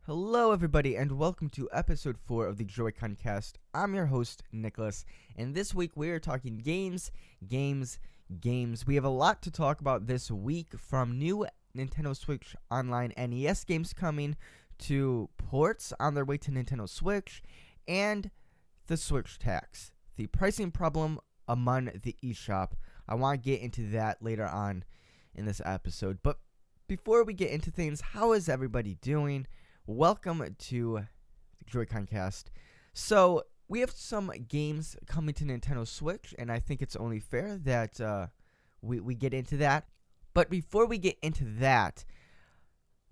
Hello, everybody, and welcome to episode 4 of the Joy-Con Cast. I'm your host, Nicholas, and this week we are talking games. We have a lot to talk about this week, from new Nintendo Switch Online NES games coming to ports on their way to Nintendo Switch, and the Switch tax, the pricing problem among the eShop. I want to get into that later on in this episode, but before we get into things, how is everybody doing? Welcome to the Joy-Con Cast. So, we have some games coming to Nintendo Switch, and I think it's only fair that we get into that. But before we get into that,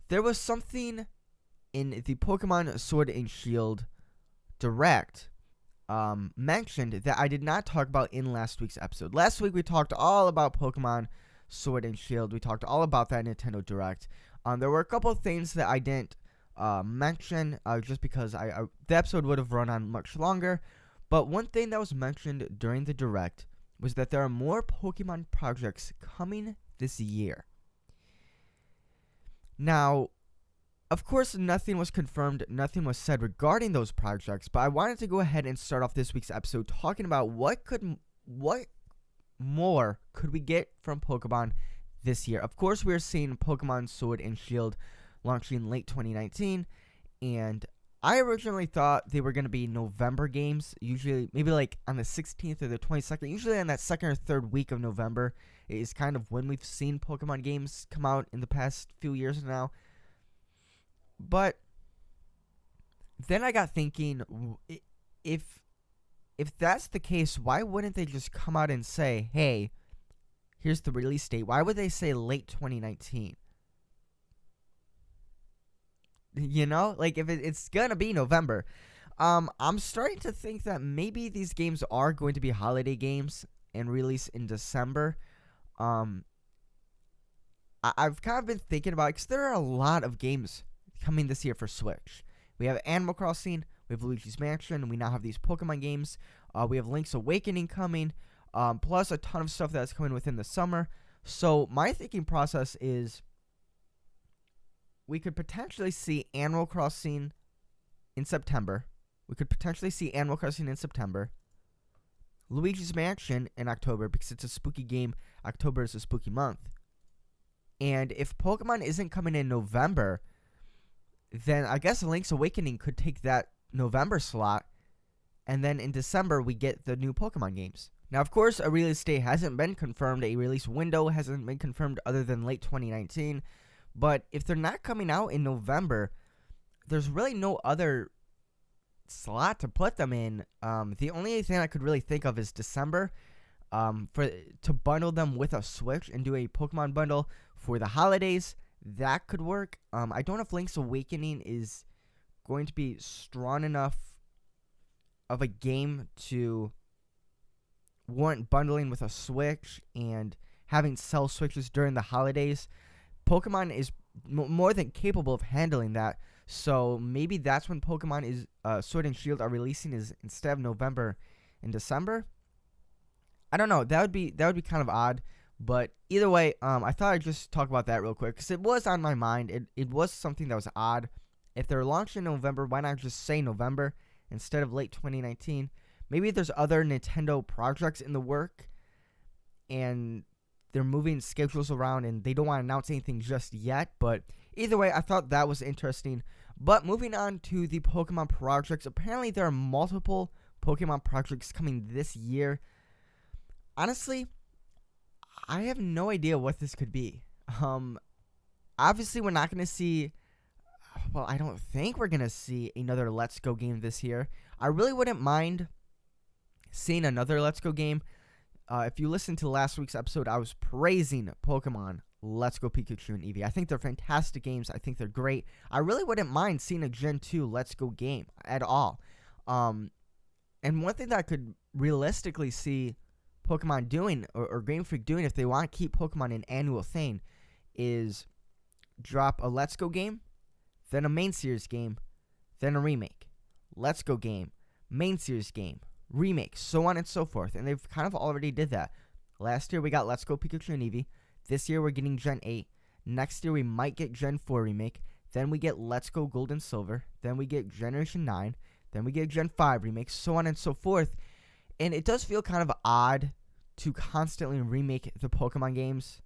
there was something in the Pokemon Sword and Shield Direct mentioned that I did not talk about in last week's episode. Last week we talked all about Pokemon Sword and Shield. We talked all about that Nintendo Direct. There were a couple of things that I didn't mention just because the episode would have run on much longer. But one thing that was mentioned during the Direct was that there are more Pokemon projects coming this year. Now, of course, nothing was confirmed, nothing was said regarding those projects, but I wanted to go ahead and start off this week's episode talking about what more could we get from Pokemon this year. Of course, we're seeing Pokemon Sword and Shield launching late 2019, and I originally thought they were going to be November games, usually maybe like on the 16th or the 22nd, usually on that second or third week of November is kind of when we've seen Pokemon games come out in the past few years now. But then I got thinking, if that's the case, why wouldn't they just come out and say, hey, here's the release date? Why would they say late 2019? You know, like if it's gonna be November, I'm starting to think that maybe these games are going to be holiday games and release in December. I've kind of been thinking about it because there are a lot of games coming this year for Switch. We have Animal Crossing, we have Luigi's Mansion, and we now have these Pokemon games. We have Link's Awakening coming, plus a ton of stuff that's coming within the summer. So my thinking process is, we could potentially see Animal Crossing in September. Luigi's Mansion in October, because it's a spooky game. October is a spooky month. And if Pokemon isn't coming in November, then I guess Link's Awakening could take that November slot. And then in December, we get the new Pokemon games. Now, of course, a release date hasn't been confirmed. A release window hasn't been confirmed other than late 2019. But if they're not coming out in November, there's really no other slot to put them in. The only thing I could really think of is December, to bundle them with a Switch and do a Pokemon bundle for the holidays. That could work. I don't know if Link's Awakening is going to be strong enough of a game to warrant bundling with a Switch and having sell Switches during the holidays. Pokemon is more than capable of handling that, so maybe that's when Pokemon is Sword and Shield are releasing, is instead of November and December. I don't know. That would be kind of odd, but either way, I thought I'd just talk about that real quick because it was on my mind. It was something that was odd. If they're launching in November, why not just say November instead of late 2019? Maybe there's other Nintendo projects in the work, and they're moving schedules around and they don't want to announce anything just yet. But either way, I thought that was interesting. But moving on to the Pokemon projects, apparently there are multiple Pokemon projects coming this year. Honestly, I have no idea what this could be. Obviously we're not going to see, well, I don't think we're going to see another Let's Go game this year. I really wouldn't mind seeing another Let's Go game. If you listened to last week's episode, I was praising Pokemon Let's Go Pikachu and Eevee. I think they're fantastic games. I think they're great. I really wouldn't mind seeing a Gen 2 Let's Go game at all. And one thing that I could realistically see Pokemon doing, or Game Freak doing, if they want to keep Pokemon an annual thing, is drop a Let's Go game, then a main series game, then a remake. Let's Go game, main series game, remake, so on and so forth. And they've kind of already did that. Last year we got Let's Go Pikachu and Eevee. This year we're getting Gen 8. Next year we might get Gen 4 remake. Then we get Let's Go Gold and Silver. Then we get Generation 9. Then we get Gen 5 remakes, so on and so forth. And it does feel kind of odd to constantly remake the Pokemon games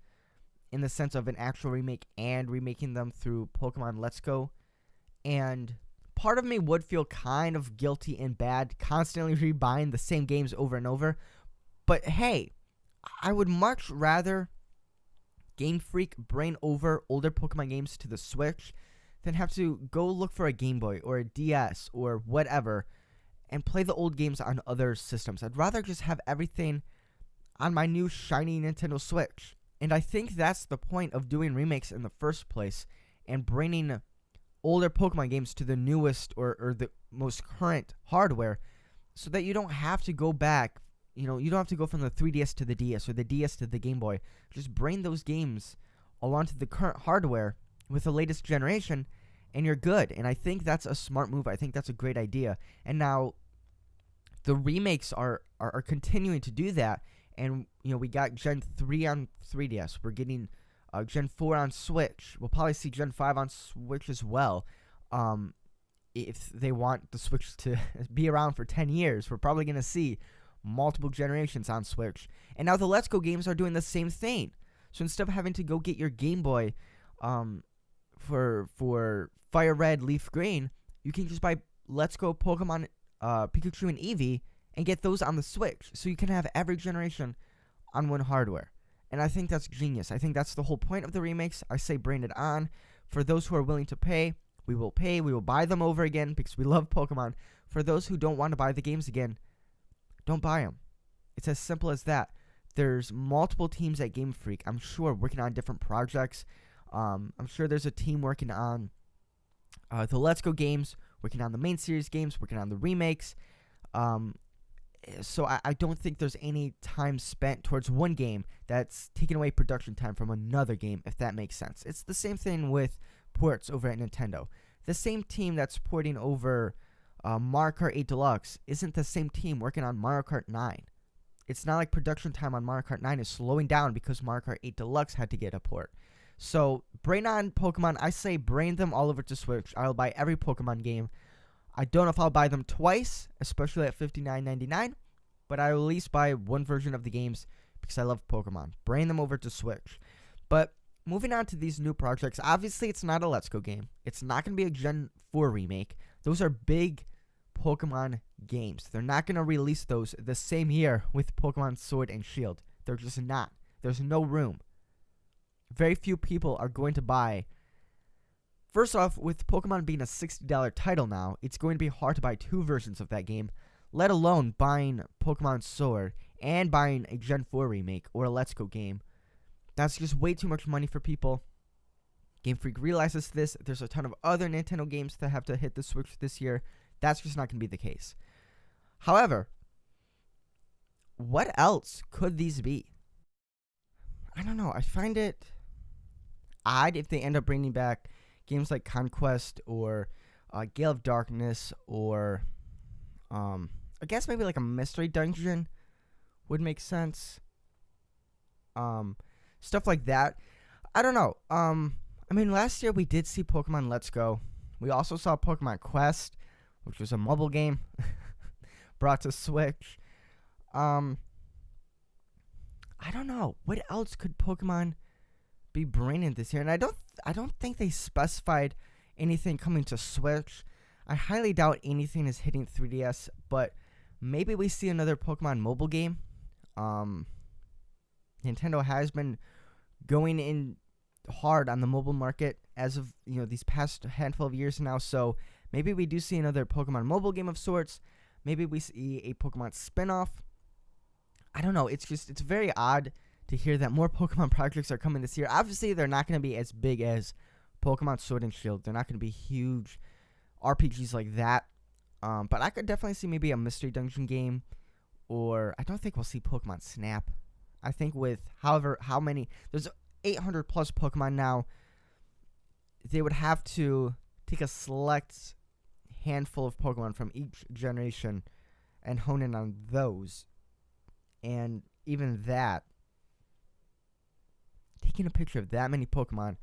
in the sense of an actual remake and remaking them through Pokemon Let's Go. And part of me would feel kind of guilty and bad constantly rebuying the same games over and over. But hey, I would much rather Game Freak bring over older Pokemon games to the Switch than have to go look for a Game Boy or a DS or whatever and play the old games on other systems. I'd rather just have everything on my new shiny Nintendo Switch. And I think that's the point of doing remakes in the first place and bringing older Pokemon games to the newest or the most current hardware so that you don't have to go back. You know, you don't have to go from the 3DS to the DS or the DS to the Game Boy. Just bring those games along to the current hardware with the latest generation, and you're good. And I think that's a smart move. I think that's a great idea. And now the remakes are continuing to do that. And, you know, we got Gen 3 on 3DS. We're getting Gen 4 on Switch. We'll probably see Gen 5 on Switch as well. If they want the Switch to be around for 10 years, we're probably going to see multiple generations on Switch. And now the Let's Go games are doing the same thing. So instead of having to go get your Game Boy for Fire Red, Leaf Green, you can just buy Let's Go Pokemon Pikachu and Eevee and get those on the Switch. So you can have every generation on one hardware. And I think that's genius. I think that's the whole point of the remakes. I say bring it on. For those who are willing to pay, we will pay. We will buy them over again because we love Pokemon. For those who don't want to buy the games again, don't buy them. It's as simple as that. There's multiple teams at Game Freak, I'm sure, working on different projects. I'm sure there's a team working on the Let's Go games, working on the main series games, working on the remakes. So I don't think there's any time spent towards one game that's taking away production time from another game, if that makes sense. It's the same thing with ports over at Nintendo. The same team that's porting over Mario Kart 8 Deluxe isn't the same team working on Mario Kart 9. It's not like production time on Mario Kart 9 is slowing down because Mario Kart 8 Deluxe had to get a port. So bring on Pokemon. I say bring them all over to Switch. I'll buy every Pokemon game. I don't know if I'll buy them twice, especially at $59.99, but I will at least buy one version of the games because I love Pokemon. Bring them over to Switch. But moving on to these new projects, obviously it's not a Let's Go game. It's not going to be a Gen 4 remake. Those are big Pokemon games. They're not going to release those the same year with Pokemon Sword and Shield. They're just not. There's no room. Very few people are going to buy. First off, with Pokemon being a $60 title now, it's going to be hard to buy two versions of that game, let alone buying Pokemon Sword and buying a Gen 4 remake or a Let's Go game. That's just way too much money for people. Game Freak realizes this. There's a ton of other Nintendo games that have to hit the Switch this year. That's just not going to be the case. However, what else could these be? I don't know. I find it odd if they end up bringing back games like Conquest or Gale of Darkness or I guess maybe like a Mystery Dungeon would make sense. Stuff like that. I don't know. I mean, last year we did see Pokemon Let's Go. We also saw Pokemon Quest, which was a mobile game brought to Switch. I don't know. What else could Pokemon be bringing this year? And I don't think they specified anything coming to Switch. I highly doubt anything is hitting 3DS, but maybe we see another Pokemon mobile game. Nintendo has been going in hard on the mobile market as of, these past handful of years now, so maybe we do see another Pokemon mobile game of sorts. Maybe we see a Pokemon spin-off. I don't know. It's very odd to hear that more Pokemon projects are coming this year. Obviously, they're not going to be as big as Pokemon Sword and Shield. They're not going to be huge RPGs like that. But I could definitely see maybe a Mystery Dungeon game, or I don't think we'll see Pokemon Snap. I think with how many, there's 800 plus Pokemon now, they would have to take a select handful of Pokemon from each generation and hone in on those. And even that, taking a picture of that many Pokemon,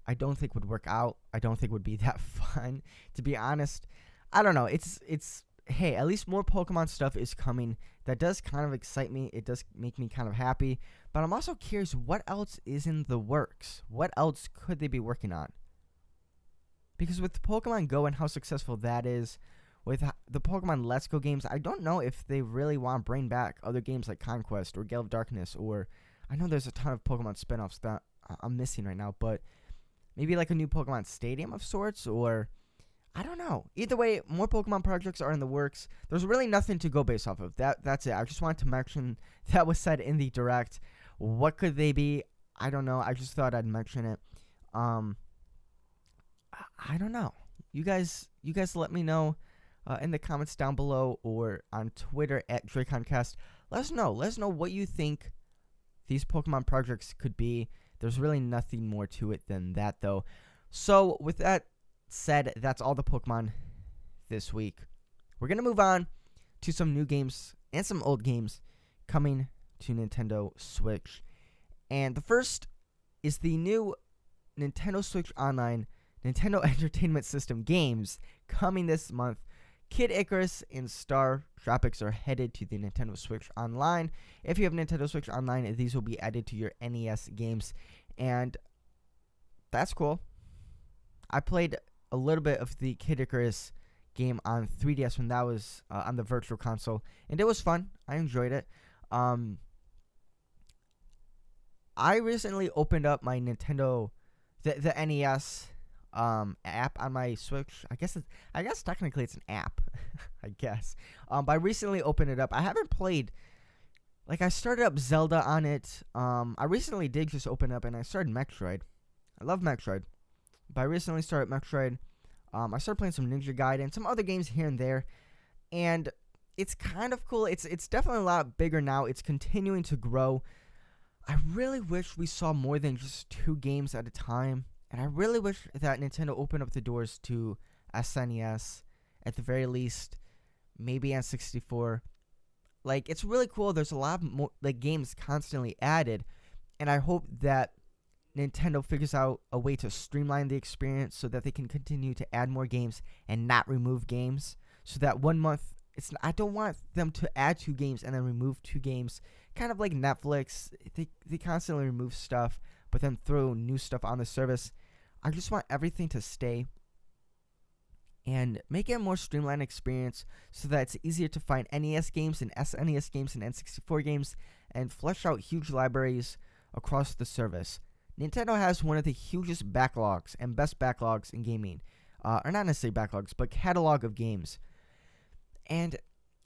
I don't think would work out. I don't think would be that fun, to be honest. I don't know. It's hey, at least more Pokemon stuff is coming. That does kind of excite me. It does make me kind of happy. But I'm also curious, what else is in the works? What else could they be working on? Because with Pokemon Go and how successful that is, with the Pokemon Let's Go games, I don't know if they really want to bring back other games like Conquest or Gale of Darkness, or I know there's a ton of Pokemon spin-offs that I'm missing right now, but maybe like a new Pokemon Stadium of sorts, or I don't know. Either way, more Pokemon projects are in the works. There's really nothing to go based off of. That's it. I just wanted to mention that was said in the direct. What could they be? I don't know. I just thought I'd mention it. I don't know. You guys let me know in the comments down below or on Twitter at DraconCast. Let us know. Let us know what you think these Pokemon projects could be. There's really nothing more to it than that, though. So with that said, that's all the Pokemon this week. We're going to move on to some new games and some old games coming to Nintendo Switch. And the first is the new Nintendo Switch Online Nintendo Entertainment System games coming this month. Kid Icarus and Star Tropics are headed to the Nintendo Switch Online. If you have Nintendo Switch Online, these will be added to your NES games. And that's cool. I played a little bit of the Kid Icarus game on 3DS when that was on the Virtual Console, and it was fun. I enjoyed it. I recently opened up my Nintendo, the NES app on my Switch. I guess technically it's an app. I guess. But I recently opened it up. I haven't played. Like, I started up Zelda on it. I recently did just open up, and I started Metroid. I love Metroid. But I recently started Metroid. I started playing some Ninja Gaiden, some other games here and there. And it's kind of cool. It's definitely a lot bigger now. It's continuing to grow. I really wish we saw more than just 2 games at a time. And I really wish that Nintendo opened up the doors to SNES, at the very least, maybe N64. Like, it's really cool. There's a lot of more, like, games constantly added. And I hope that Nintendo figures out a way to streamline the experience so that they can continue to add more games and not remove games. So that 1 month, I don't want them to add 2 games and then remove 2 games. Kind of like Netflix. They constantly remove stuff, but then throw new stuff on the service. I just want everything to stay and make it a more streamlined experience so that it's easier to find NES games and SNES games and N64 games and flesh out huge libraries across the service. Nintendo has one of the hugest backlogs and best backlogs in gaming. Or not necessarily backlogs, but catalog of games. And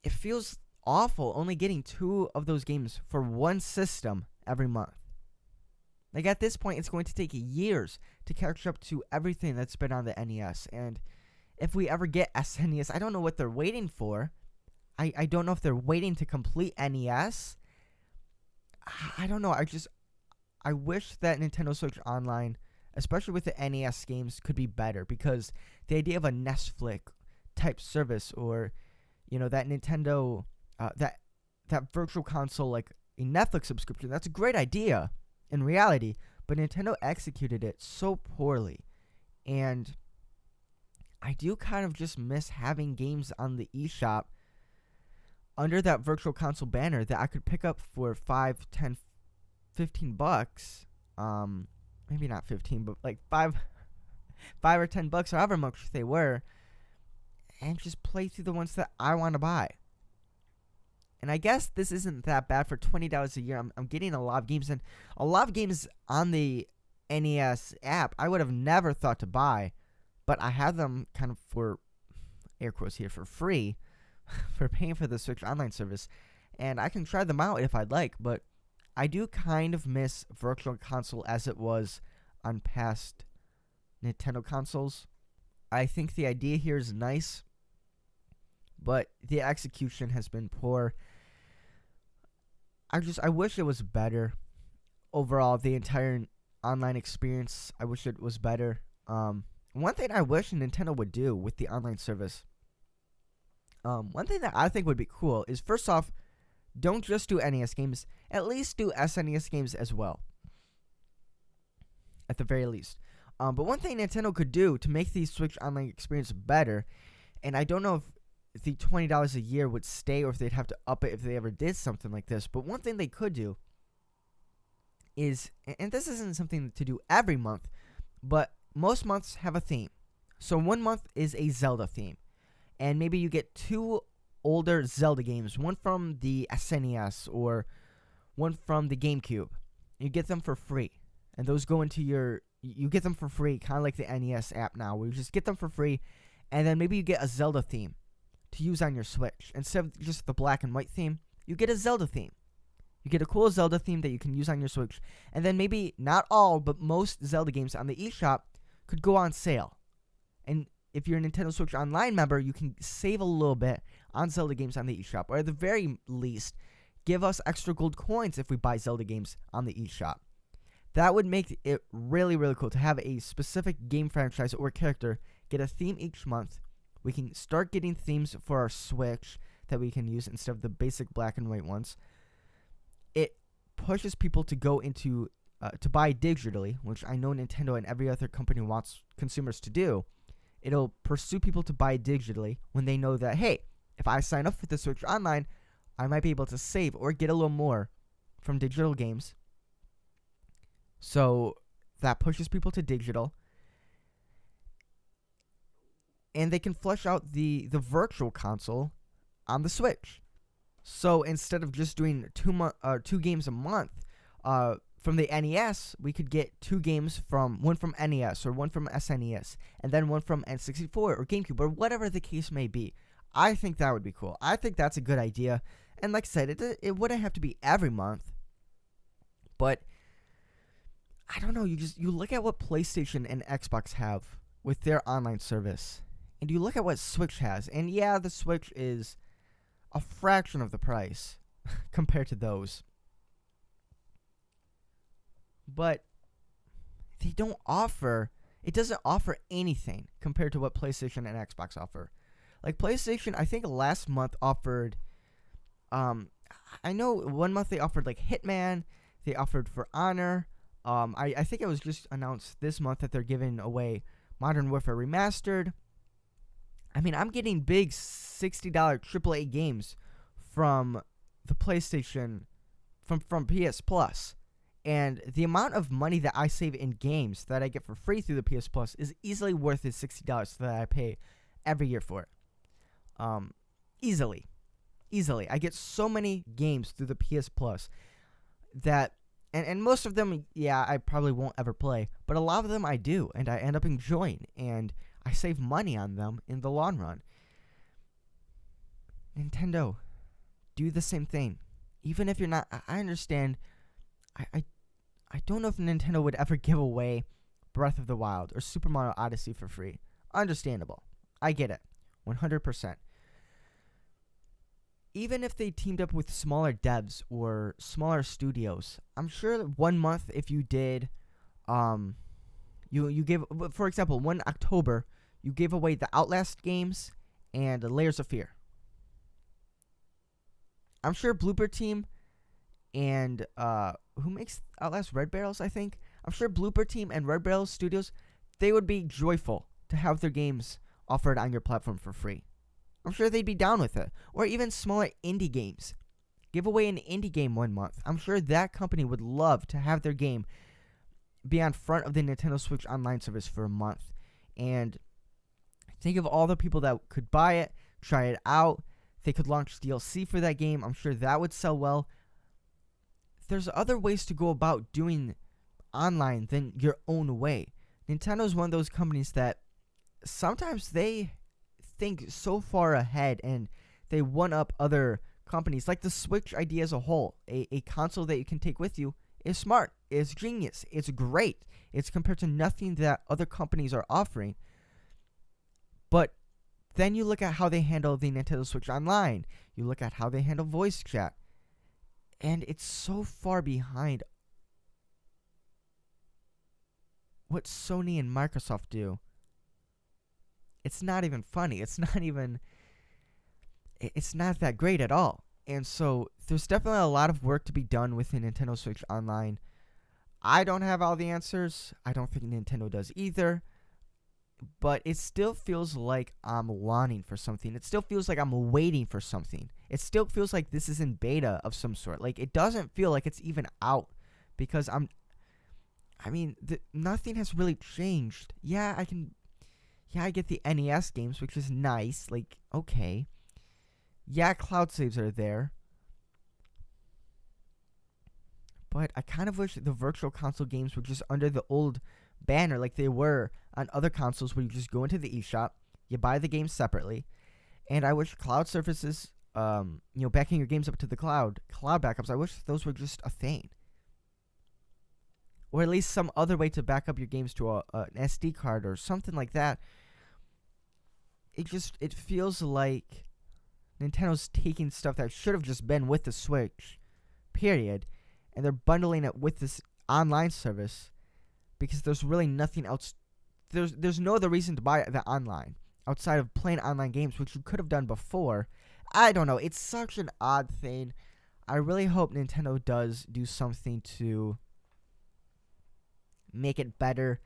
it feels awful only getting 2 of those games for 1 system every month. Like, at this point, it's going to take years to catch up to everything that's been on the NES. And if we ever get SNES, I don't know what they're waiting for. I don't know if they're waiting to complete NES. I don't know. I wish that Nintendo Switch Online, especially with the NES games, could be better. Because the idea of a Netflix type service, or, you know, that Nintendo, that Virtual Console, like a Netflix subscription, that's a great idea in reality, but Nintendo executed it so poorly. And I do kind of just miss having games on the eShop under that Virtual Console banner that I could pick up for $5, $10, $15. Maybe not 15, but like $5 or $10, however much they were, and just play through the ones that I want to buy. And I guess this isn't that bad for $20 a year. I'm getting a lot of games, and a lot of games on the NES app I would have never thought to buy, but I have them kind of for, air quotes here, for free, for paying for the Switch Online service, and I can try them out if I'd like, but I do kind of miss Virtual Console as it was on past Nintendo consoles. I think the idea here is nice, but the execution has been poor. I wish it was better. Overall, the entire online experience, I wish it was better. One thing I wish Nintendo would do with the online service, one thing that I think would be cool is, first off, don't just do NES games, at least do SNES games as well. At the very least. But one thing Nintendo could do to make the Switch Online experience better, and I don't know if the $20 a year would stay or if they'd have to up it if they ever did something like this, but one thing they could do is, and this isn't something to do every month, but most months have a theme. So one month is a Zelda theme, and maybe you get 2 older Zelda games, one from the SNES or one from the GameCube. You get them for free, and those go into you get them for free, kind of like the NES app now, where you just get them for free, and then maybe you get a Zelda theme to use on your Switch. Instead of just the black and white theme, you get a Zelda theme. You get a cool Zelda theme that you can use on your Switch, and then maybe not all, but most Zelda games on the eShop could go on sale. And if you're a Nintendo Switch Online member, you can save a little bit on Zelda games on the eShop, or at the very least, give us extra gold coins if we buy Zelda games on the eShop. That would make it really, really cool to have a specific game franchise or character get a theme each month. We can start getting themes for our Switch that we can use instead of the basic black and white ones. It pushes people to go into, to buy digitally, which I know Nintendo and every other company wants consumers to do. It'll pursue people to buy digitally when they know that, hey, if I sign up for the Switch Online, I might be able to save or get a little more from digital games. So that pushes people to digital. And they can flesh out the virtual console on the Switch. So instead of just doing 2 games a month from the NES, we could get 2 games one from NES or one from SNES, and then one from N64 or GameCube or whatever the case may be. I think that would be cool. I think that's a good idea. And like I said, it wouldn't have to be every month, but I don't know. You look at what PlayStation and Xbox have with their online service, and you look at what Switch has, and yeah, the Switch is a fraction of the price compared to those. But it doesn't offer anything compared to what PlayStation and Xbox offer. Like PlayStation, I think last month offered, I know one month they offered like Hitman, they offered For Honor. I think it was just announced this month that they're giving away Modern Warfare Remastered. I mean, I'm getting big $60 AAA games from the PlayStation, from PS Plus. And the amount of money that I save in games that I get for free through the PS Plus is easily worth the $60 that I pay every year for it. Easily. I get so many games through the PS Plus that, and most of them, yeah, I probably won't ever play, but a lot of them I do, and I end up enjoying, and I save money on them in the long run. Nintendo, do the same thing. Even if you're not, I understand. I don't know if Nintendo would ever give away Breath of the Wild or Super Mario Odyssey for free. Understandable. I get it. 100%. Even if they teamed up with smaller devs or smaller studios, I'm sure that 1 month if you did, you gave, for example, 1 October, you gave away the Outlast games and Layers of Fear. I'm sure Blooper Team and who makes Outlast, Red Barrels, I think. I'm sure Blooper Team and Red Barrels Studios, they would be joyful to have their games offered on your platform for free. I'm sure they'd be down with it. Or even smaller indie games. Give away an indie game 1 month. I'm sure that company would love to have their game be on front of the Nintendo Switch Online service for a month. And think of all the people that could buy it, try it out. They could launch DLC for that game. I'm sure that would sell well. There's other ways to go about doing online than your own way. Nintendo is one of those companies that sometimes they think so far ahead and they one up other companies. Like the Switch idea as a whole, a console that you can take with you, is smart, it's genius, it's great. It's compared to nothing that other companies are offering. But then you look at how they handle the Nintendo Switch Online. You look at how they handle voice chat. And it's so far behind what Sony and Microsoft do. It's not even funny. It's not that great at all. And so there's definitely a lot of work to be done with the Nintendo Switch Online. I don't have all the answers. I don't think Nintendo does either. But it still feels like I'm wanting for something. It still feels like I'm waiting for something. It still feels like this is in beta of some sort. Like, it doesn't feel like it's even out. Because nothing has really changed. Yeah, I get the NES games, which is nice. Like, okay. Yeah, cloud saves are there. But I kind of wish the virtual console games were just under the old banner like they were on other consoles, where you just go into the eShop, you buy the games separately. And I wish cloud services, backing your games up to the cloud backups, I wish those were just a thing. Or at least some other way to back up your games to an SD card or something like that. It feels like Nintendo's taking stuff that should have just been with the Switch, period, and they're bundling it with this online service, because there's really nothing else. There's no other reason to buy the online outside of playing online games, which you could have done before. I don't know. It's such an odd thing. I really hope Nintendo does do something to make it better.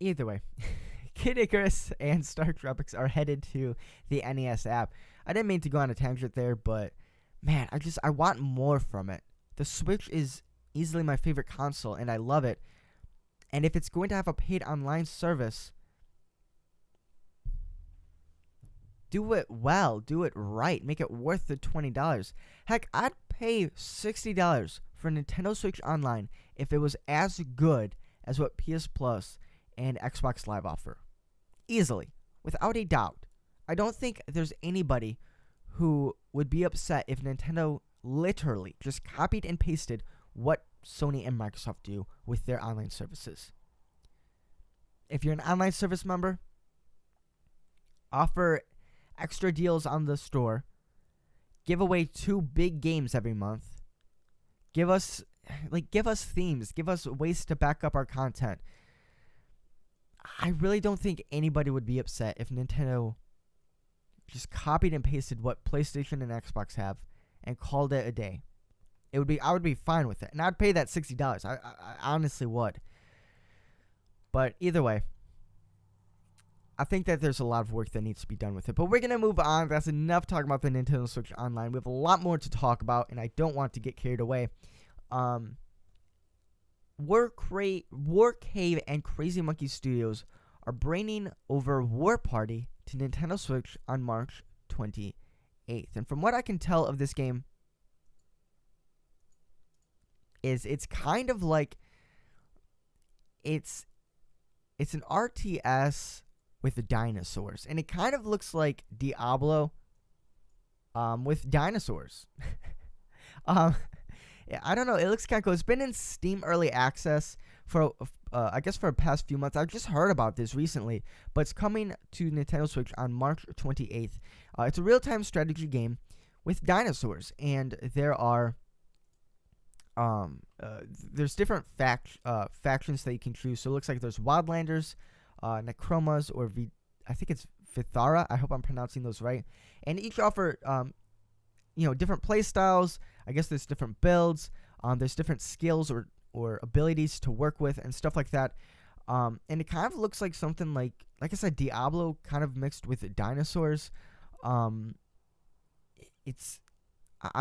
Either way, Kid Icarus and Star Tropics are headed to the NES app. I didn't mean to go on a tangent there, but man, I want more from it. The Switch is easily my favorite console, and I love it. And if it's going to have a paid online service, do it well, do it right, make it worth the $20. Heck, I'd pay $60 for Nintendo Switch Online if it was as good as what PS Plus and Xbox Live offer. Easily, without a doubt. I don't think there's anybody who would be upset if Nintendo literally just copied and pasted what Sony and Microsoft do with their online services. If you're an online service member, offer extra deals on the store, give away 2 big games every month, give us themes, give us ways to back up our content. I really don't think anybody would be upset if Nintendo just copied and pasted what PlayStation and Xbox have and called it a day. I would be fine with it, and I'd pay that $60. I honestly would. But either way, I think that there's a lot of work that needs to be done with it. But we're going to move on. That's enough talking about the Nintendo Switch Online. We have a lot more to talk about, and I don't want to get carried away. War Cave and Crazy Monkey Studios are bringing over War Party to Nintendo Switch on March 28th. And from what I can tell of this game, it's kind of like it's an RTS with the dinosaurs, and it kind of looks like Diablo with dinosaurs. Yeah, I don't know, it looks kind of cool. It's been in Steam Early Access for I guess for the past few months. I've just heard about this recently, but it's coming to Nintendo Switch on March 28th. It's a real-time strategy game with dinosaurs, and there are there's different factions that you can choose. So it looks like there's Wildlanders, Necromas, or I think it's Vithara. I hope I'm pronouncing those right. And each offer different play styles. I guess there's different builds. There's different skills or abilities to work with and stuff like that. And it kind of looks like something like I said, Diablo kind of mixed with dinosaurs. I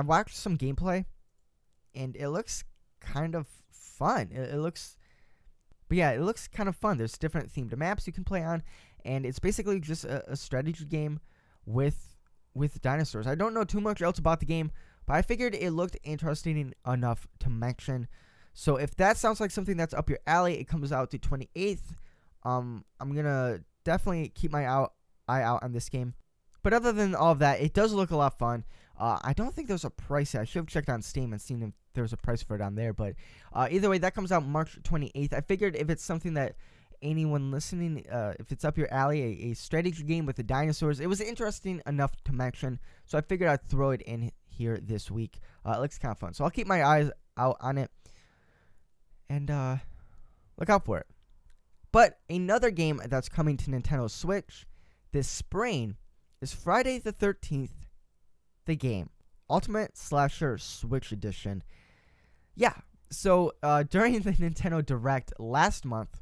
watched some gameplay, and it looks kind of fun. It looks kind of fun. There's different themed maps you can play on, and it's basically just a strategy game with dinosaurs. I don't know too much else about the game, but I figured it looked interesting enough to mention. So if that sounds like something that's up your alley, it comes out the 28th. I'm gonna definitely keep my eye out on this game. But other than all of that, it does look a lot of fun. I don't think there's a price. I should have checked on Steam and seen if there was a price for it on there. But either way, that comes out March 28th. I figured if it's something that anyone listening, if it's up your alley, a strategy game with the dinosaurs, it was interesting enough to mention. So I figured I'd throw it in here this week. It looks kind of fun. So I'll keep my eyes out on it and look out for it. But another game that's coming to Nintendo Switch this spring is Friday the 13th, the game. Ultimate Slasher Switch Edition. yeah. So during the Nintendo Direct last month,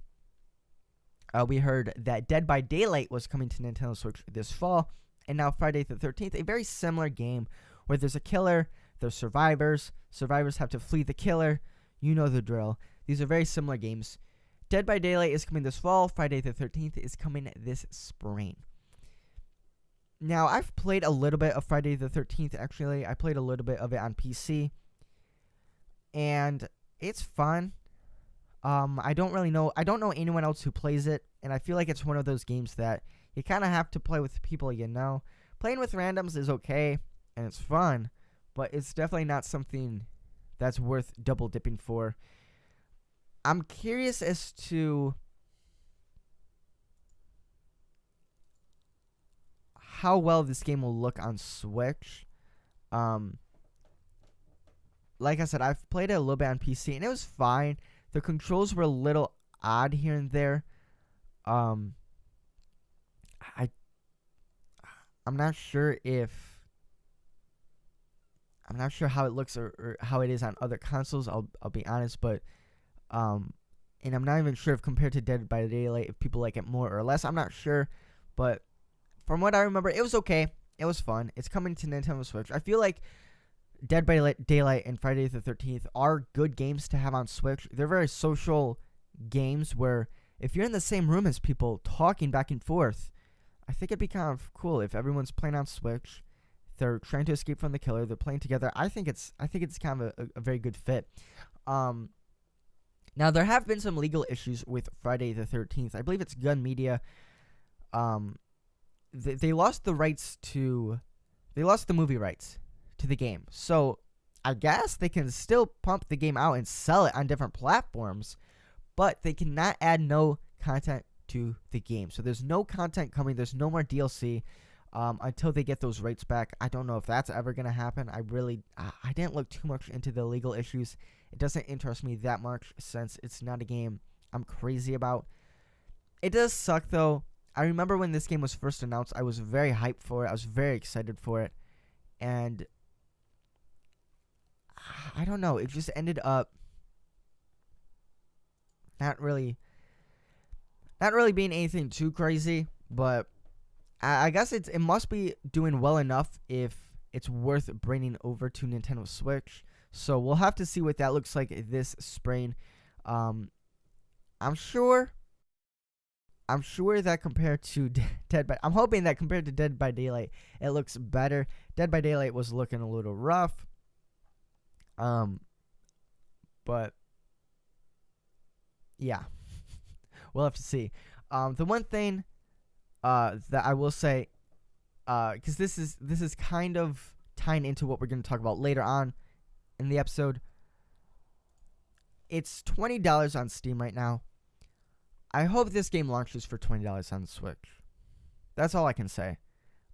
we heard that Dead by Daylight was coming to Nintendo Switch this fall, and now Friday the 13th, a very similar game where there's a killer, there's survivors. Survivors have to flee the killer. You know the drill. These are very similar games. Dead by Daylight is coming this fall. Friday the 13th is coming this spring. Now, I've played a little bit of Friday the 13th, actually. I played a little bit of it on PC, and it's fun. I don't know anyone else who plays it, and I feel like it's one of those games that you kind of have to play with people you know. Playing with randoms is okay, and it's fun, but it's definitely not something that's worth double dipping for. I'm curious as to how well this game will look on Switch. Like I said, I've played it a little bit on PC, and it was fine. The controls were a little odd here and there. I'm not sure how it looks or how it is on other consoles. I'll be honest, but and I'm not even sure if compared to Dead by Daylight, if people like it more or less. I'm not sure, but from what I remember, it was okay. It was fun. It's coming to Nintendo Switch. I feel like Dead by Daylight and Friday the 13th are good games to have on Switch. They're very social games where if you're in the same room as people talking back and forth, I think it'd be kind of cool if everyone's playing on Switch. They're trying to escape from the killer. They're playing together. I think it's kind of a very good fit. Now there have been some legal issues with Friday the 13th. I believe it's Gun Media. They lost the movie rights to the game. So I guess they can still pump the game out and sell it on different platforms, but they cannot add no content to the game. So there's no content coming. There's no more DLC until they get those rights back. I don't know if that's ever going to happen. I didn't look too much into the legal issues. It doesn't interest me that much since it's not a game I'm crazy about. It does suck, though. I remember when this game was first announced, I was very hyped for it. I was very excited for it. And I don't know. It just ended up not really being anything too crazy. But I guess it must be doing well enough if it's worth bringing over to Nintendo Switch. So we'll have to see what that looks like this spring. I'm sure that compared to I'm hoping that compared to Dead by Daylight, it looks better. Dead by Daylight was looking a little rough. But yeah, we'll have to see. The one thing that I will say, because this is kind of tying into what we're going to talk about later on in the episode. It's $20 on Steam right now. I hope this game launches for $20 on the Switch. That's all I can say.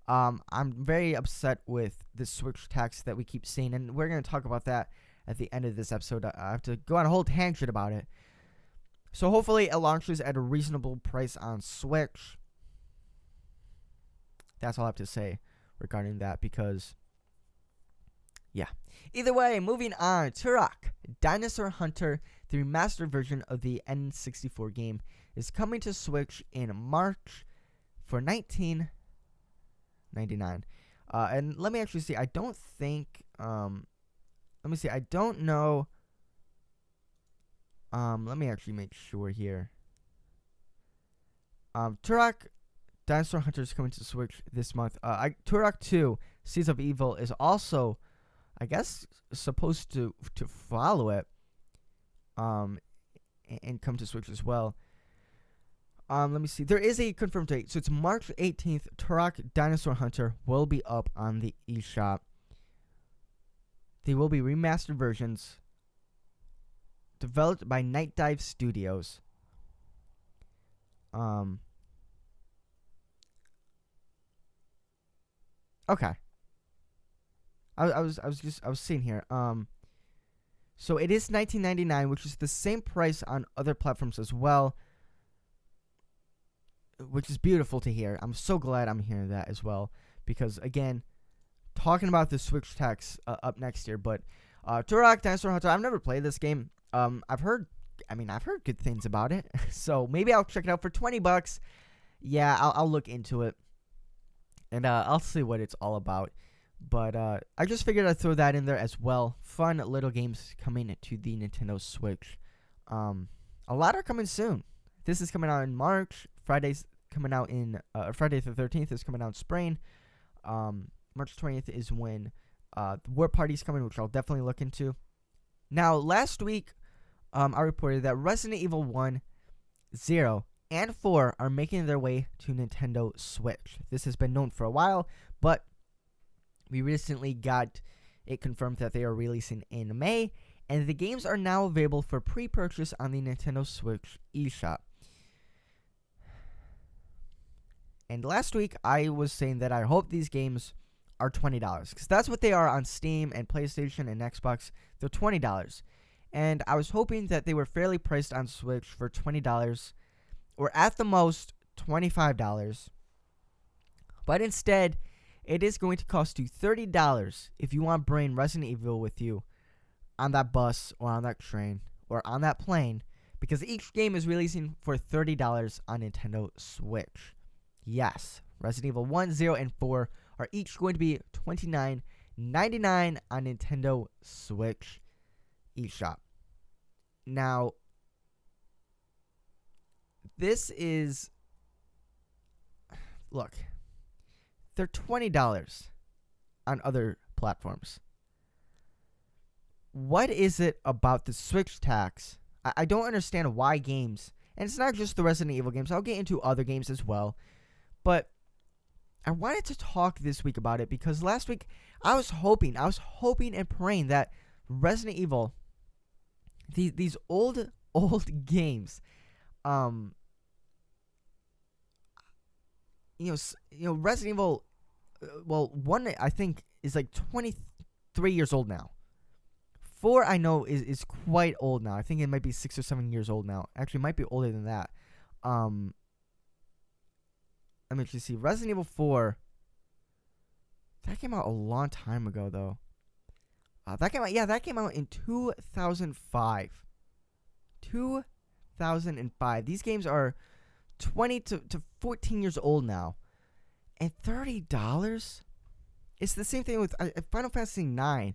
I'm very upset with the Switch tax that we keep seeing, and we're going to talk about that at the end of this episode. I have to go on a whole tangent about it. So hopefully it launches at a reasonable price on Switch. That's all I have to say regarding that, because yeah. Either way, moving on. TUROK, Dinosaur Hunter, the remastered version of the N64 game, is coming to Switch in March for $19.99. And let me actually see. I don't think. Let me see. I don't know. Let me actually make sure here. TUROK, Dinosaur Hunter is coming to Switch this month. TUROK 2, Seeds of Evil is also, I guess, supposed to follow it. And come to Switch as well. Let me see. There is a confirmed date. So it's March 18th. TUROK Dinosaur Hunter will be up on the eShop. They will be remastered versions developed by Night Dive Studios. Okay. I was seeing here. So it is $19.99, which is the same price on other platforms as well, which is beautiful to hear. I'm so glad I'm hearing that as well, because again, talking about the Switch tax up next year, but Turok Dinosaur Hunter. I've never played this game. I've heard good things about it. So maybe I'll check it out for $20. Yeah, I'll look into it. And I'll see what it's all about. But I just figured I'd throw that in there as well. Fun little games coming to the Nintendo Switch. A lot are coming soon. This is coming out in March. Friday's coming out in Friday the 13th is coming out in spring. March 20th is when the War Party's coming, which I'll definitely look into. Now, last week, I reported that Resident Evil 1, 0, and 4 are making their way to Nintendo Switch. This has been known for a while, but we recently got it confirmed that they are releasing in May, and the games are now available for pre-purchase on the Nintendo Switch eShop. And last week, I was saying that I hope these games are $20, because that's what they are on Steam and PlayStation and Xbox. They're $20. And I was hoping that they were fairly priced on Switch for $20, or at the most, $25. But instead, it is going to cost you $30 if you want to bring Resident Evil with you on that bus or on that train or on that plane, because each game is releasing for $30 on Nintendo Switch. Yes, Resident Evil 1, 0, and 4 are each going to be $29.99 on Nintendo Switch eShop. Now, this is... Look, they're $20 on other platforms. What is it about the Switch tax? I don't understand why games, and it's not just the Resident Evil games, I'll get into other games as well, but I wanted to talk this week about it because last week I was hoping and praying that Resident Evil, these old games, Resident Evil, well, 1 I think is like 23 years old now. 4 I know is quite old now. I think it might be 6 or 7 years old now. Actually, it might be older than that. Let me actually see. Resident Evil 4, that came out a long time ago, though. That came out in 2005. 2005. These games are 20 to 14 years old now. And $30? It's the same thing with Final Fantasy 9,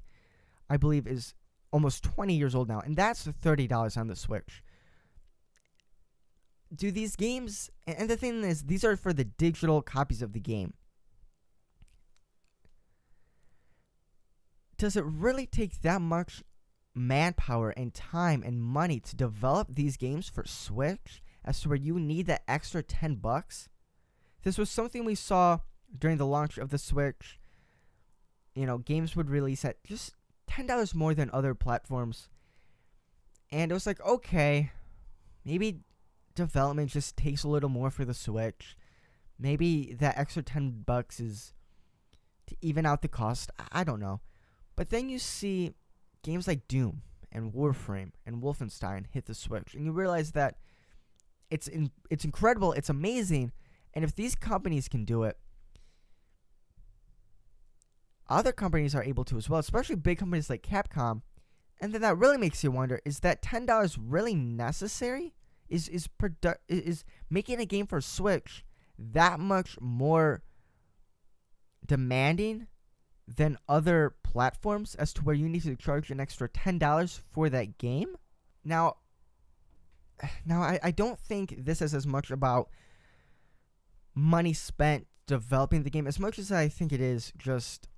I believe, is almost 20 years old now. And that's $30 on the Switch. Do these games... And the thing is, these are for the digital copies of the game. Does it really take that much manpower and time and money to develop these games for Switch as to where you need that extra $10? This was something we saw during the launch of the Switch. You know, games would release at just $10 more than other platforms. And it was like, okay, maybe development just takes a little more for the Switch. Maybe that extra $10 is to even out the cost. I don't know. But then you see games like Doom and Warframe and Wolfenstein hit the Switch, and you realize that it's incredible, it's amazing, and if these companies can do it, other companies are able to as well, especially big companies like Capcom. And then that really makes you wonder, is that $10 really necessary? Is making a game for Switch that much more demanding than other platforms as to where you need to charge an extra $10 for that game? Now I don't think this is as much about money spent developing the game as much as I think it is just,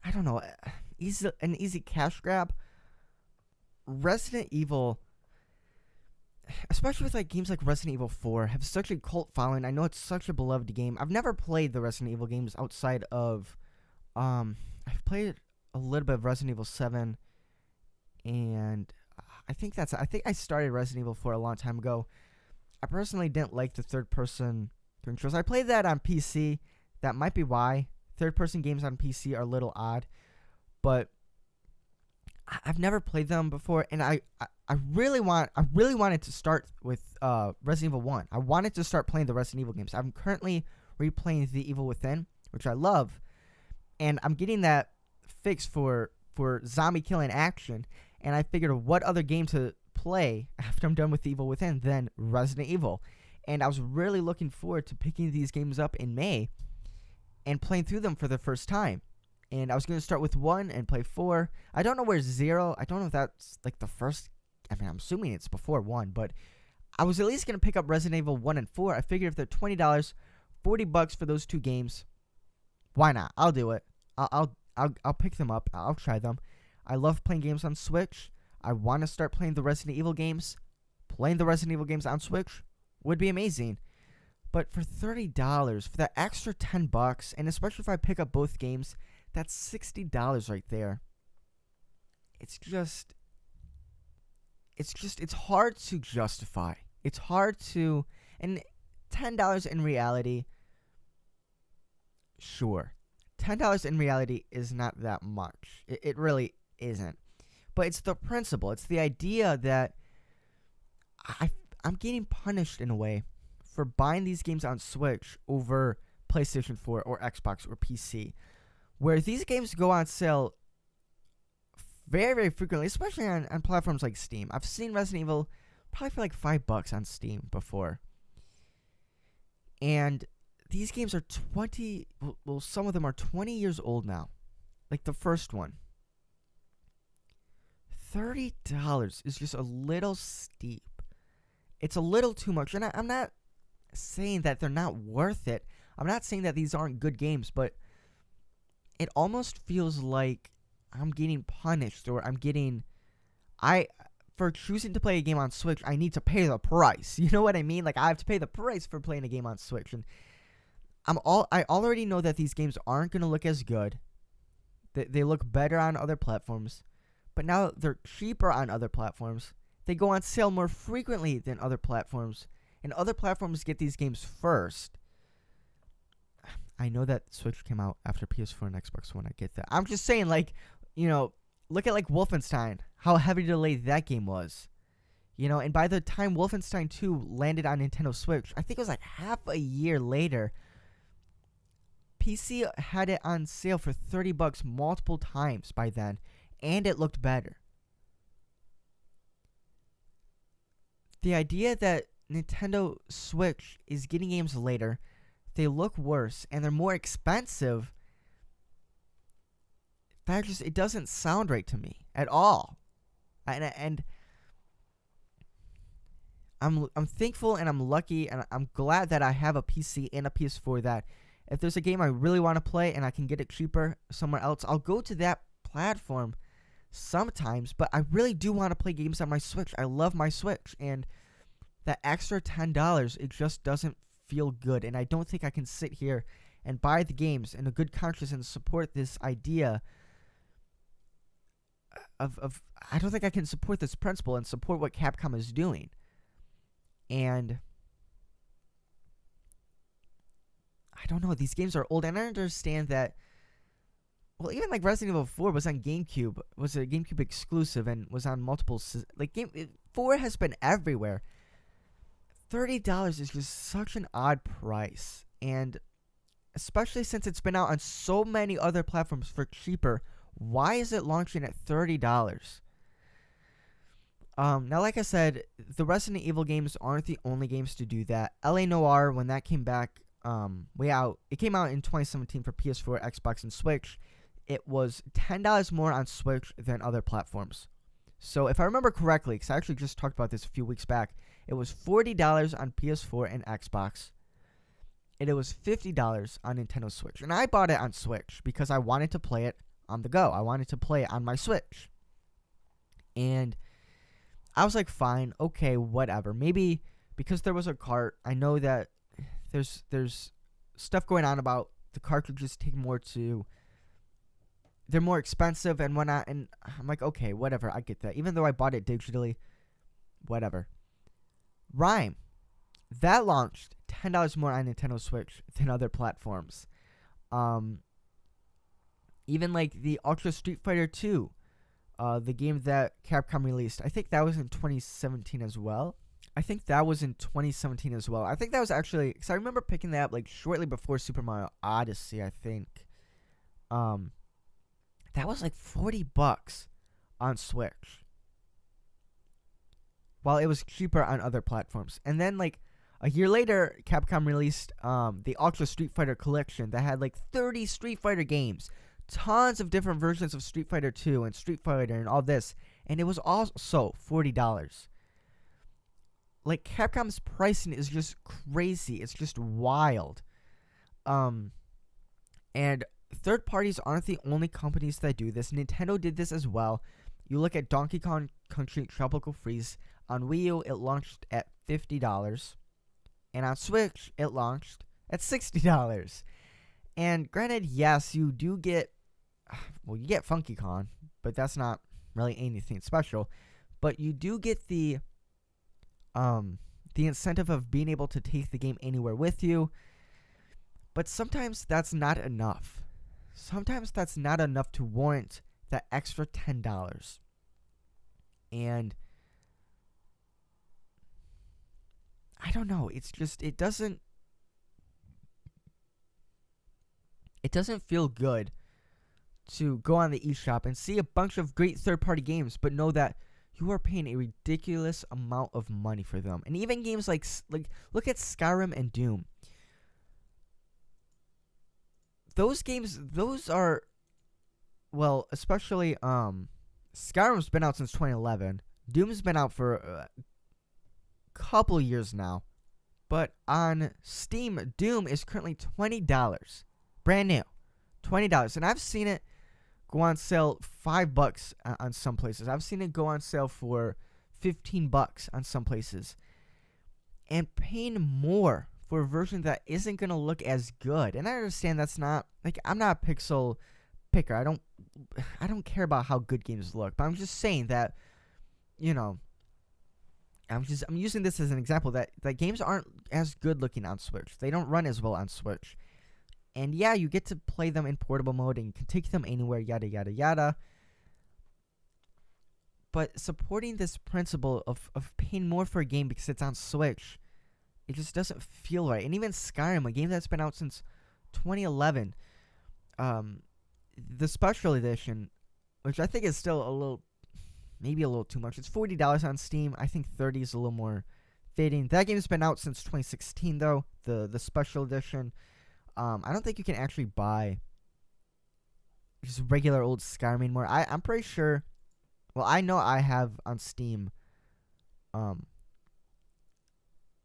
I don't know, an easy cash grab. Resident Evil, especially with like games like Resident Evil 4, have such a cult following. I know it's such a beloved game. I've never played the Resident Evil games outside of I've played a little bit of Resident Evil 7, and I think I started Resident Evil 4 a long time ago. I personally didn't like the third-person controls. I played that on PC. That might be why. Third-person games on PC are a little odd, but I've never played them before, and I really wanted to start with Resident Evil 1. I wanted to start playing the Resident Evil games. I'm currently replaying The Evil Within, which I love, and I'm getting that fix for for zombie killing action, and I figured what other game to play after I'm done with Evil Within than Resident Evil. And I was really looking forward to picking these games up in May and playing through them for the first time. And I was going to start with 1 and play 4. I don't know where 0, I don't know if that's like the first, I mean, I'm assuming it's before 1, but I was at least going to pick up Resident Evil 1 and 4. I figured if they're $20, $40 for those 2 games, why not? I'll do it. I'll pick them up. I'll try them. I love playing games on Switch. I want to start playing the Resident Evil games. Playing the Resident Evil games on Switch would be amazing. But for $30, for that extra $10, and especially if I pick up both games, that's $60 right there. It's hard to justify. It's hard to, and $10 in reality, sure. $10 in reality is not that much. It really isn't. But it's the principle. It's the idea that I'm getting punished in a way for buying these games on Switch over PlayStation 4 or Xbox or PC, where these games go on sale very, very frequently, especially on platforms like Steam. I've seen Resident Evil probably for like $5 on Steam before. And these games are some of them are 20 years old now. Like the first one. $30 is just a little steep. It's a little too much. And I'm not saying that they're not worth it. I'm not saying that these aren't good games, but it almost feels like I'm getting punished, or for choosing to play a game on Switch, I need to pay the price. You know what I mean? Like, I have to pay the price for playing a game on Switch. And I already know that these games aren't going to look as good. They look better on other platforms. But now they're cheaper on other platforms. They go on sale more frequently than other platforms. And other platforms get these games first. I know that Switch came out after PS4 and Xbox One. I get that. I'm just saying, like, you know, look at like Wolfenstein. How heavy delayed that game was. You know, and by the time Wolfenstein 2 landed on Nintendo Switch, I think it was like half a year later, PC had it on sale for $30 multiple times by then, and it looked better. The idea that Nintendo Switch is getting games later, they look worse, and they're more expensive, it doesn't sound right to me at all. And I'm thankful and I'm lucky and I'm glad that I have a PC and a PS4 that if there's a game I really want to play and I can get it cheaper somewhere else, I'll go to that platform sometimes. But I really do want to play games on my Switch. I love my Switch, and that extra $10, it just doesn't feel good. And I don't think I can sit here and buy the games in a good conscience and support this idea of I don't think I can support this principle and support what Capcom is doing. And I don't know, these games are old, and I understand that, well, even like Resident Evil 4 was on GameCube, was a GameCube exclusive, and was on multiple, 4 has been everywhere. $30 is just such an odd price, and especially since it's been out on so many other platforms for cheaper, why is it launching at $30? Now, like I said, the Resident Evil games aren't the only games to do that. LA Noire, when that came back, it came out in 2017 for PS4, Xbox, and Switch. It was $10 more on Switch than other platforms. So if I remember correctly, because I actually just talked about this a few weeks back, it was $40 on PS4 and Xbox, and it was $50 on Nintendo Switch. And I bought it on Switch because I wanted to play it on the go. I wanted to play it on my Switch. And I was like, fine, okay, whatever. Maybe because there was a cart, I know that there's stuff going on about the cartridges they're more expensive and whatnot, and I'm like, okay, whatever, I get that. Even though I bought it digitally, whatever. Rhyme, that launched $10 more on Nintendo Switch than other platforms. Even like the Ultra Street Fighter 2, the game that Capcom released, I think that was in 2017 as well. I think that was actually, because I remember picking that up like shortly before Super Mario Odyssey, I think. That was like $40 on Switch, while it was cheaper on other platforms. And then like a year later, Capcom released the Ultra Street Fighter Collection that had like 30 Street Fighter games, tons of different versions of Street Fighter 2 and Street Fighter and all this, and it was also $40. Like, Capcom's pricing is just crazy. It's just wild. And third parties aren't the only companies that do this. Nintendo did this as well. You look at Donkey Kong Country Tropical Freeze. On Wii U, it launched at $50. And on Switch, it launched at $60. And granted, yes, you do get... Well, you get Funky Kong, but that's not really anything special. But you do get the incentive of being able to take the game anywhere with you. But sometimes that's not enough. Sometimes that's not enough to warrant that extra $10. And I don't know. It's just, it doesn't feel good to go on the eShop and see a bunch of great third-party games, but know that you are paying a ridiculous amount of money for them. And even games like look at Skyrim and Doom. Those games, those are, well, especially Skyrim's been out since 2011. Doom's been out for a couple years now. But on Steam, Doom is currently $20. Brand new. $20. And I've seen it go on sale $5 on some places. I've seen it go on sale for $15 on some places. And paying more for a version that isn't going to look as good. And I understand that's not, like, I'm not a pixel picker. I don't care about how good games look. But I'm just saying that, you know, I'm using this as an example that games aren't as good looking on Switch. They don't run as well on Switch. And yeah, you get to play them in portable mode and you can take them anywhere, yada, yada, yada. But supporting this principle of paying more for a game because it's on Switch, it just doesn't feel right. And even Skyrim, a game that's been out since 2011, the special edition, which I think is still maybe a little too much. It's $40 on Steam. I think $30 is a little more fitting. That game's been out since 2016, though, the special edition. I don't think you can actually buy just regular old Skyrim anymore. I'm pretty sure. Well, I know I have on Steam. I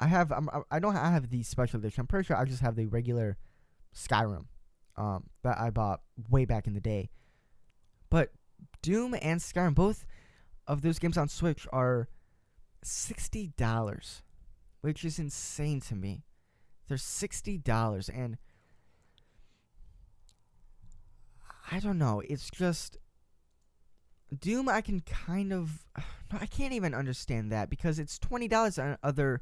don't have the special edition. I'm pretty sure I just have the regular Skyrim that I bought way back in the day. But Doom and Skyrim, both of those games on Switch, are $60, which is insane to me. They're $60, and I don't know. It's just Doom. I can kind of I can't even understand that because it's $20 on other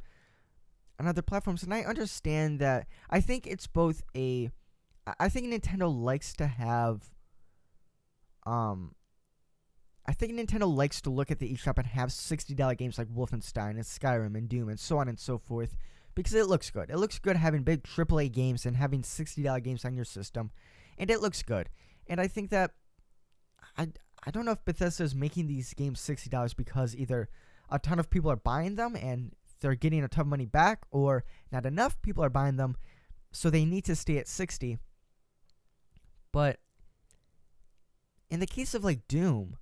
platforms, and I understand that. I think it's both a. I think Nintendo likes to have. I think Nintendo likes to look at the eShop and have $60 games like Wolfenstein and Skyrim and Doom and so on and so forth because it looks good. It looks good having big AAA games and having $60 games on your system, and it looks good. And I think that I don't know if Bethesda is making these games $60 because either a ton of people are buying them and they're getting a ton of money back, or not enough people are buying them, so they need to stay at 60. But in the case of like Doom,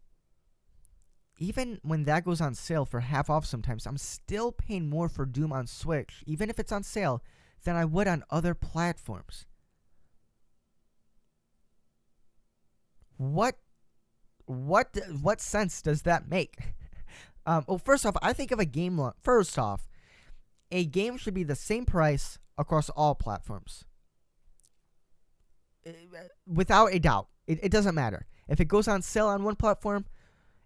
even when that goes on sale for half off sometimes, I'm still paying more for Doom on Switch, even if it's on sale, than I would on other platforms. What sense does that make? Well, first off, I think of a game. First off, a game should be the same price across all platforms, without a doubt. It doesn't matter if it goes on sale on one platform.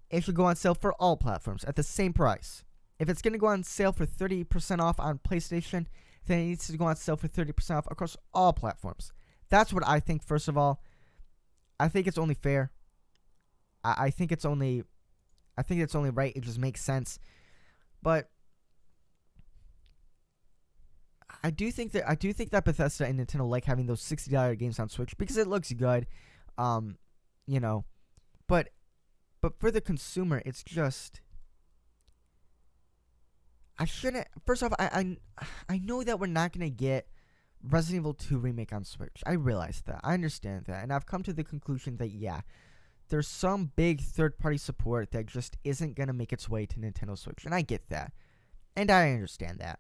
It should go on sale for all platforms at the same price. If it's going to go on sale for 30% off on PlayStation, then it needs to go on sale for 30% off across all platforms. That's what I think. First of all, I think it's only fair. I think it's only right. It just makes sense. But I do think that Bethesda and Nintendo like having those $60 games on Switch because it looks good. You know, But for the consumer, it's just, I shouldn't. First off, I know that we're not gonna get Resident Evil 2 remake on Switch. I realize that. I understand that, and I've come to the conclusion that yeah, there's some big third-party support that just isn't gonna make its way to Nintendo Switch, and I get that, and I understand that.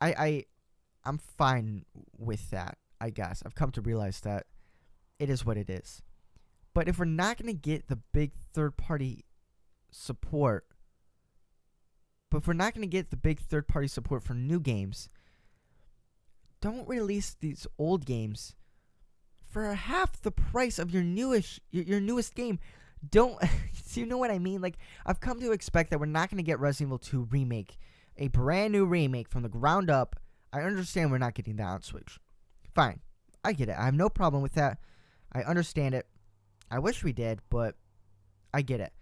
I'm fine with that. I guess I've come to realize that it is what it is. But if we're not gonna get the big third-party support, for new games, don't release these old games for half the price of your newest game. Don't do you know what I mean? Like, I've come to expect that we're not going to get Resident Evil 2 remake, a brand new remake from the ground up. I understand we're not getting that on Switch. Fine. I get it. I have no problem with that. I understand it. I wish we did, but I get it.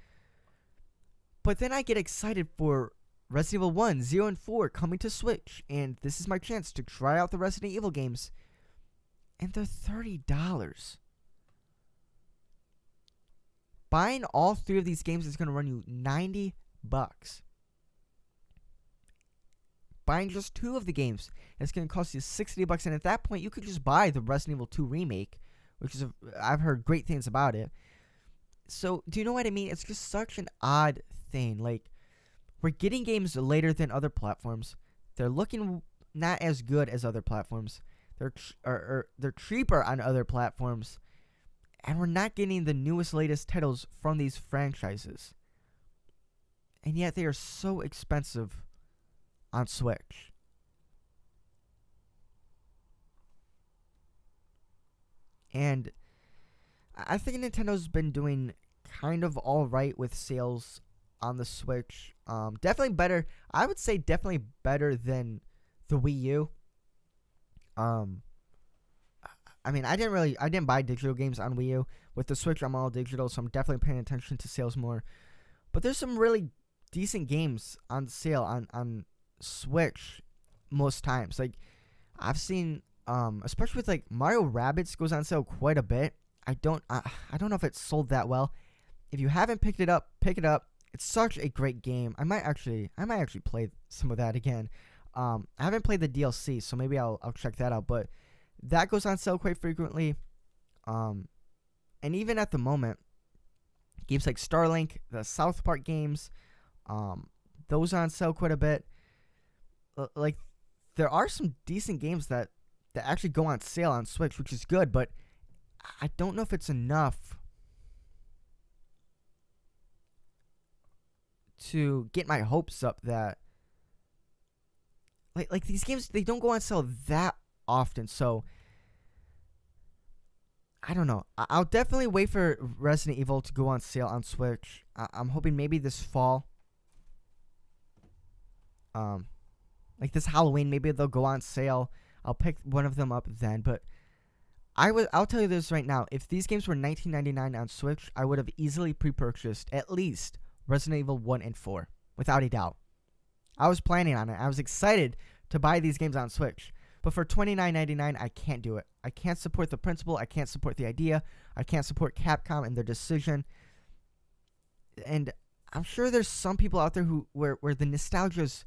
But then I get excited for Resident Evil 1, 0, and 4 coming to Switch, and this is my chance to try out the Resident Evil games, and they're $30. Buying all 3 of these games is going to run you $90. Buying just 2 of the games, it's going to cost you $60, and at that point, you could just buy the Resident Evil 2 remake, which is I've heard great things about it. So, do you know what I mean? It's just such an odd thing. Like, we're getting games later than other platforms. They're looking not as good as other platforms. They're cheaper on other platforms. And we're not getting the newest, latest titles from these franchises. And yet they are so expensive on Switch. And I think Nintendo's been doing kind of alright with sales on the Switch. Definitely better. I would say definitely better than the Wii U. I mean, I didn't buy digital games on Wii U. With the Switch, I'm all digital, so I'm definitely paying attention to sales more. But there's some really decent games on sale on Switch most times. Like, I've seen, especially with like Mario Rabbids goes on sale quite a bit. I don't know if it's sold that well. If you haven't picked it up, pick it up. It's such a great game. I might actually play some of that again. I haven't played the DLC, so maybe I'll check that out. But that goes on sale quite frequently. And even at the moment, games like Starlink, the South Park games, those are on sale quite a bit. Like, there are some decent games that actually go on sale on Switch, which is good. But I don't know if it's enough to get my hopes up that like these games, they don't go on sale that often. So I don't know. I'll definitely wait for Resident Evil to go on sale on Switch. I'm hoping maybe this fall, like this Halloween, maybe they'll go on sale. I'll pick one of them up then. But I'll tell you this right now. If these games were $19.99 on Switch, I would have easily pre-purchased at least Resident Evil 1 and 4, without a doubt. I was planning on it. I was excited to buy these games on Switch. But for $29.99, I can't do it. I can't support the principle. I can't support the idea. I can't support Capcom and their decision. And I'm sure there's some people out there where the nostalgia's...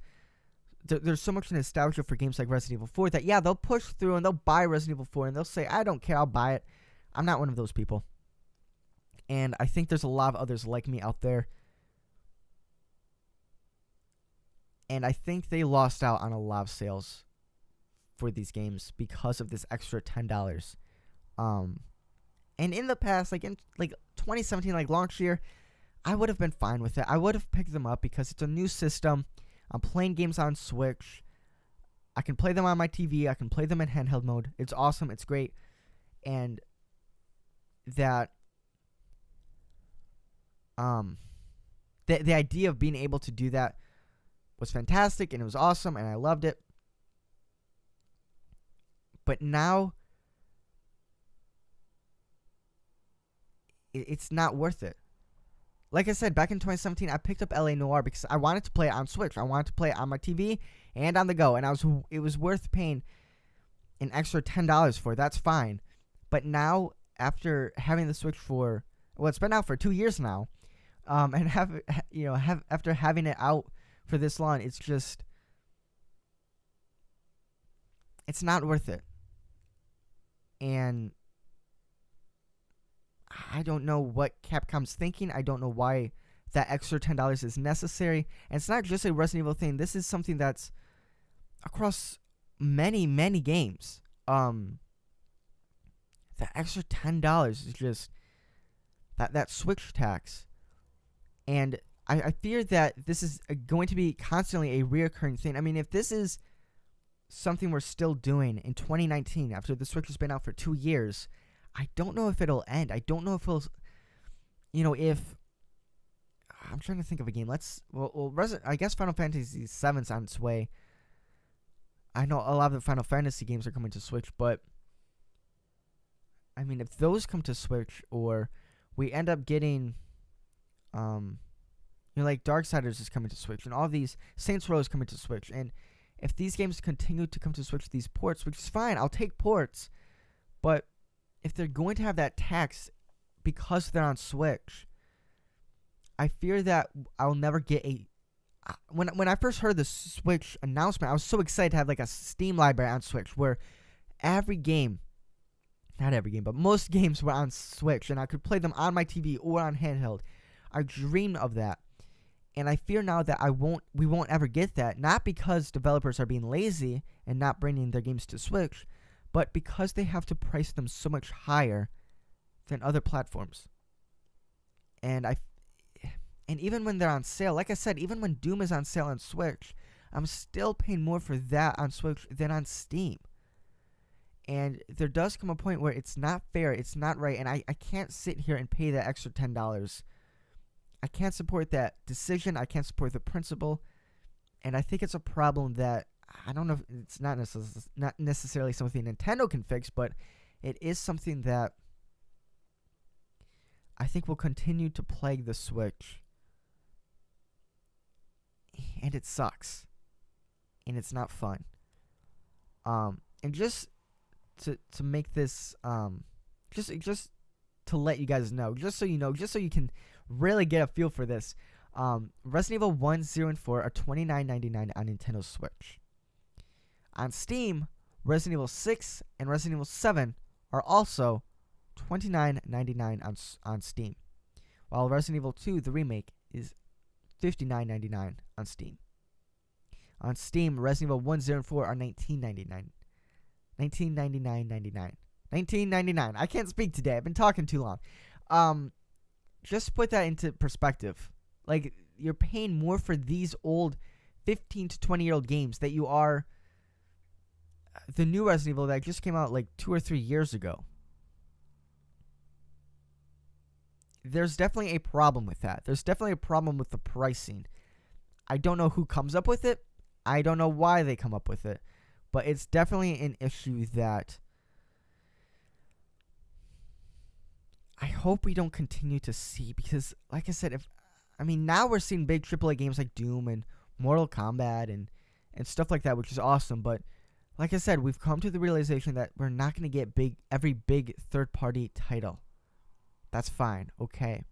There's so much nostalgia for games like Resident Evil 4 that, yeah, they'll push through and they'll buy Resident Evil 4 and they'll say, I don't care, I'll buy it. I'm not one of those people. And I think there's a lot of others like me out there. And I think they lost out on a lot of sales for these games because of this extra $10. And in the past, like in 2017, like launch year, I would have been fine with it. I would have picked them up because it's a new system. I'm playing games on Switch. I can play them on my TV. I can play them in handheld mode. It's awesome. It's great. And that the idea of being able to do that was fantastic, and it was awesome, and I loved it. But now, it's not worth it. Like I said, back in 2017, I picked up LA Noire because I wanted to play it on Switch. I wanted to play it on my TV and on the go, and it was worth paying an extra $10 for. That's fine. But now, after having the Switch for Well, it's been out for 2 years now. And after having it out for this long, it's not worth it. And I don't know what Capcom's thinking. I don't know why that extra $10 is necessary. And it's not just a Resident Evil thing. This is something that's across many, many games. The extra $10 is just that Switch tax. And I fear that this is going to be constantly a reoccurring thing. I mean, if this is something we're still doing in 2019 after the Switch has been out for 2 years, I don't know if it'll end. I don't know if it'll, if I'm trying to think of a game. I guess Final Fantasy VII's on its way. I know a lot of the Final Fantasy games are coming to Switch, but I mean, if those come to Switch, or we end up getting, like Darksiders is coming to Switch, and all these Saints Row is coming to Switch, and if these games continue to come to Switch, these ports, which is fine, I'll take ports, but if they're going to have that tax because they're on Switch, I fear that I'll never get when I first heard the Switch announcement, I was so excited to have like a Steam library on Switch where every game, not every game, but most games were on Switch, and I could play them on my TV or on handheld. I dreamed of that. And I fear now that we won't ever get that, not because developers are being lazy and not bringing their games to Switch, but because they have to price them so much higher than other platforms. And even when they're on sale, like I said, even when Doom is on sale on Switch, I'm still paying more for that on Switch than on Steam. And there does come a point where it's not fair, it's not right, and I can't sit here and pay that extra $10. I can't support that decision. I can't support the principle. And I think it's a problem that, I don't know if it's not necessarily something Nintendo can fix, but it is something that I think will continue to plague the Switch. And it sucks. And it's not fun. And just to make this, just to let you guys know, just so you know, just so you can really get a feel for this, Resident Evil 1, 0, and 4 are $29.99 on Nintendo Switch. On Steam, Resident Evil 6 and Resident Evil 7 are also $29.99 on Steam, while Resident Evil 2, the remake, is $59.99 on Steam. On Steam, Resident Evil 1, 0, and 4 are $19.99. $19.99. I can't speak today. I've been talking too long. Just put that into perspective. Like, you're paying more for these old 15 to 20-year-old games that you are the new Resident Evil that just came out like 2 or 3 years ago. There's definitely a problem with that. There's definitely a problem with the pricing. I don't know who comes up with it. I don't know why they come up with it. But it's definitely an issue that I hope we don't continue to see, because, like I said, now we're seeing big AAA games like Doom and Mortal Kombat and stuff like that, which is awesome. But like I said, we've come to the realization that we're not going to get every big third-party title. That's fine, okay.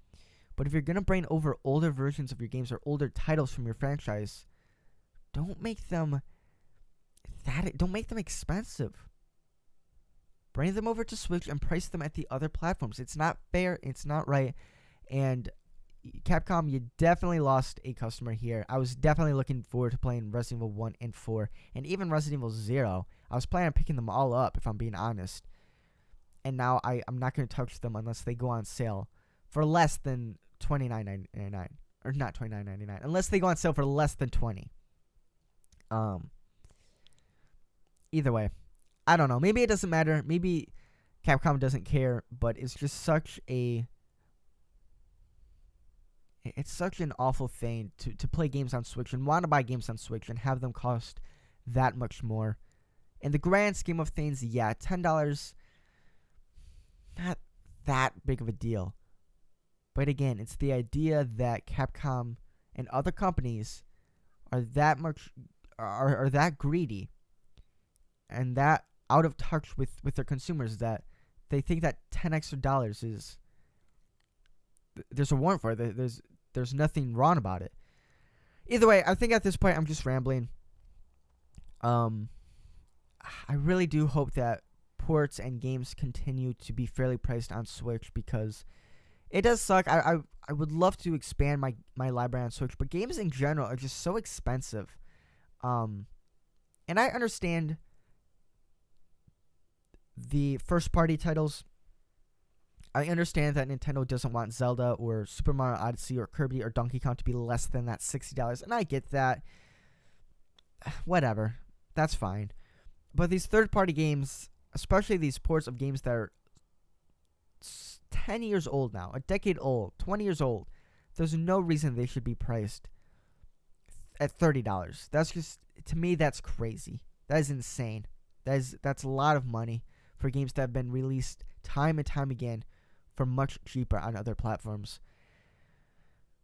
But if you're going to bring over older versions of your games or older titles from your franchise, don't make them expensive. Bring them over to Switch and price them at the other platforms. It's not fair. It's not right. And Capcom, you definitely lost a customer here. I was definitely looking forward to playing Resident Evil 1 and 4, and even Resident Evil 0. I was planning on picking them all up, if I'm being honest. And now I'm not going to touch them unless they go on sale for less than $29.99. Or not $29.99. Unless they go on sale for less than $20. Either way, I don't know. Maybe it doesn't matter. Maybe Capcom doesn't care, but it's just such an awful thing to play games on Switch and want to buy games on Switch and have them cost that much more. In the grand scheme of things, yeah, $10, not that big of a deal. But again, it's the idea that Capcom and other companies are that greedy and that out of touch with their consumers that they think that $10 extra is there's a warrant for it. There's nothing wrong about it. Either way, I think at this point I'm just rambling. I really do hope that ports and games continue to be fairly priced on Switch, because it does suck. I would love to expand my library on Switch, but games in general are just so expensive. And I understand the first party titles. I understand that Nintendo doesn't want Zelda or Super Mario Odyssey or Kirby or Donkey Kong to be less than that $60, and I get that. Whatever. That's fine. But these third-party games, especially these ports of games that are 10 years old now, a decade old, 20 years old, there's no reason they should be priced at $30. That's just, to me, that's crazy. That is insane. That's a lot of money for games that have been released time and time again for much cheaper on other platforms.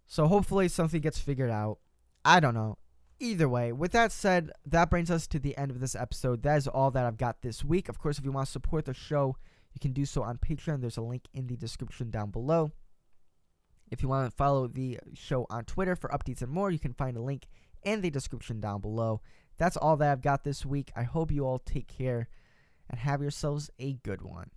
So hopefully something gets figured out. I don't know. Either way, with that said, that brings us to the end of this episode. That is all that I've got this week. Of course, if you want to support the show, you can do so on Patreon. There's a link in the description down below. If you want to follow the show on Twitter for updates and more, you can find a link in the description down below. That's all that I've got this week. I hope you all take care and have yourselves a good one.